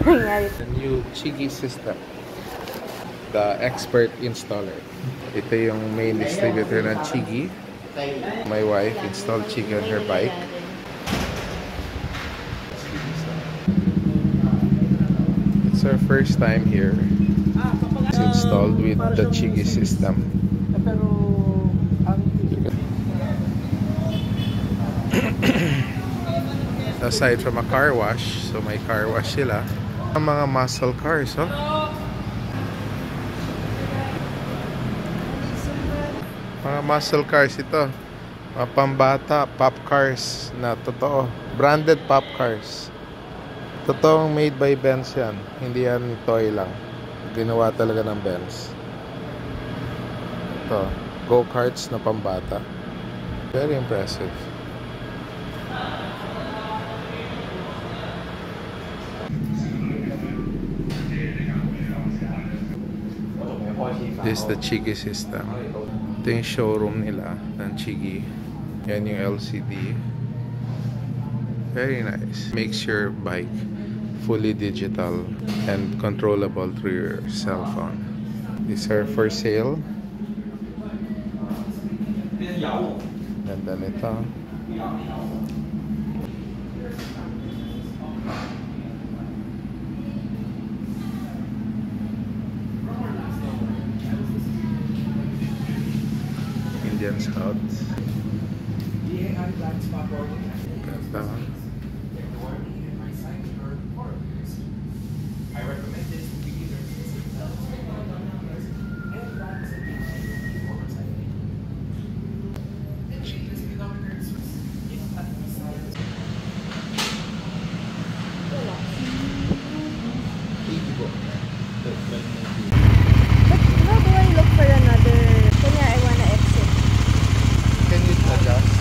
nangyari. The new Chigi system. The expert installer. Ito yung main distributor ng Chigi. My wife installed Chigi on her bike. It's our first time here. It's installed with the Chigi system. Aside from a car wash, so may car wash sila. Ang mga muscle cars, oh. Mga muscle cars ito. Mga pambata, pop cars na totoo. Branded pop cars. Totoong made by Benz yan. Hindi yan toy lang. Ginawa talaga ng Benz. Ito, go-karts na pambata. Very impressive. This is the Chigi system. Ito yung showroom nila ng Chigi. Yan yung LCD. Very nice. Makes your bike fully digital and controllable through your cell phone. These are for sale. Ganda nito. Indian's house. Ganda. I recommend this to beginners. But how do I look for another? Kanya, I wanna exit. Can you adjust?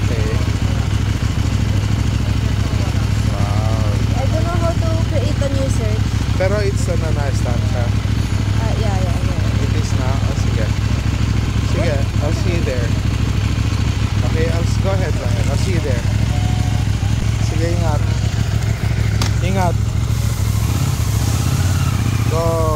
Okay. Wow. I don't know how to create a new search. Pero it's na na-start siya. Yeah. It is na. Oh, sige. Sige, I'll see you there. Okay, go ahead lang. I'll see you there. Sige, ingat. Ingat. Go.